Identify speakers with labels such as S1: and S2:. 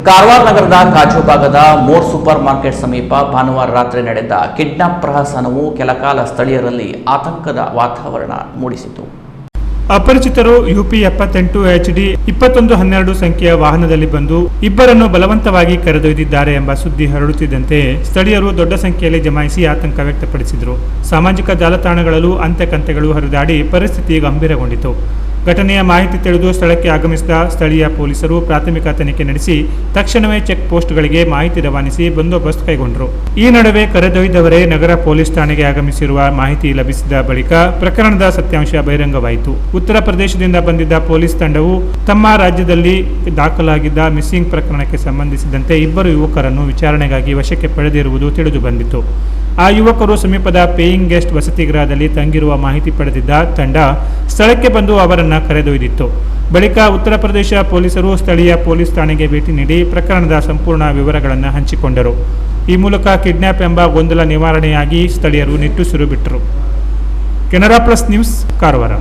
S1: ಕಾರವಾರ ನಗರದ ಕಾಜು ಭಾಗದ more super market ಸಮೀಪ ಭಾನುವಾರ ರಾತ್ರಿ ನಡೆದ ಕಿಡ್ನಾಪ್ ಪ್ರಹಸನವು ಕೆಲಕಾಲ ಸ್ಥಳೀಯರಲ್ಲಿ ಆತಂಕದ ವಾತಾವರಣ ಮೂಡಿಸಿತು.
S2: ಅಪರಿಚಿತರು ಯುಪಿ 78 HD 2112 ಸಂಖ್ಯೆಯ ವಾಹನದಲ್ಲಿ ಬಂದು ಇಬ್ಬರನ್ನು ಬಲವಂತವಾಗಿ ಕರೆದೊಯ್ದಿದ್ದಾರೆ ಎಂಬ ಸುದ್ದಿ ಹರಡುತ್ತಿದ್ದಂತೆ ಸ್ಥಳೀಯರು ದೊಡ್ಡ ಸಂಖ್ಯೆಯಲ್ಲಿ ಜಮಾಯಿಸಿ ಆತಂಕ ವ್ಯಕ್ತಪಡಿಸಿದರು. ಸಾಮಾಜಿಕ ಜಾಲತಾಣಗಳಲ್ಲೂ ಅಂತೆಕಂತೆಗಳು ಹರಿದಾಡಿ ಪರಿಸ್ಥಿತಿ ಗಂಭೀರಗೊಂಡಿತು. ಘಟನೆಯ ಮಾಹಿತಿ ತಿಳಿದು ಸ್ಥಳಕ್ಕೆ ಆಗಮಿಸಿದ ಸ್ಥಳೀಯ ಪೊಲೀಸರು ಪ್ರಾಥಮಿಕ ತನಿಖೆ ನಡೆಸಿ ತಕ್ಷಣವೇ ಚೆಕ್ ಪೋಸ್ಟ್ಗಳಿಗೆ ಮಾಹಿತಿ ರವಾನಿಸಿ ಬಂದೋಬಸ್ತ್ ಕೈಗೊಂಡರು. ಈ ನಡುವೆ ಕರೆದೊಯ್ದವರೇ ನಗರ ಪೊಲೀಸ್ ಠಾಣೆಗೆ ಆಗಮಿಸಿರುವ ಮಾಹಿತಿ ಲಭಿಸಿದ ಬಳಿಕ ಪ್ರಕರಣದ ಸತ್ಯಾಂಶ ಬಹಿರಂಗವಾಯಿತು. ಉತ್ತರ ಪ್ರದೇಶದಿಂದ ಬಂದಿದ್ದ ಪೊಲೀಸ್ ತಂಡವು ತಮ್ಮ ರಾಜ್ಯದಲ್ಲಿ ದಾಖಲಾಗಿದ್ದ ಮಿಸ್ಸಿಂಗ್ ಪ್ರಕರಣಕ್ಕೆ ಸಂಬಂಧಿಸಿದಂತೆ ಇಬ್ಬರು ಯುವಕರನ್ನು ವಿಚಾರಣೆಗಾಗಿ ವಶಕ್ಕೆ ಪಡೆದಿರುವುದು ತಿಳಿದು ಬಂದಿತ್ತು. ಆ ಯುವಕರು ಸಮೀಪದ ಪೇಯಿಂಗ್ ಗೆಸ್ಟ್ ವಸತಿ ಗೃಹದಲ್ಲಿ ತಂಗಿರುವ ಮಾಹಿತಿ ಪಡೆದಿದ್ದ ತಂಡ ಸ್ಥಳಕ್ಕೆ ಬಂದು ಅವರನ್ನು ಕರೆದೊಯ್ದಿತ್ತು. ಬಳಿಕ ಉತ್ತರ ಪ್ರದೇಶ ಪೊಲೀಸರು ಸ್ಥಳೀಯ ಪೊಲೀಸ್ ಠಾಣೆಗೆ ಭೇಟಿ ನೀಡಿ ಪ್ರಕರಣದ ಸಂಪೂರ್ಣ ವಿವರಗಳನ್ನು ಹಂಚಿಕೊಂಡರು. ಈ ಮೂಲಕ ಕಿಡ್ನ್ಯಾಪ್ ಎಂಬ ಗೊಂದಲ ನಿವಾರಣೆಯಾಗಿ ಸ್ಥಳೀಯರು ನಿಟ್ಟುಸಿರು ಬಿಟ್ಟರು. Canara plus news, Karwar.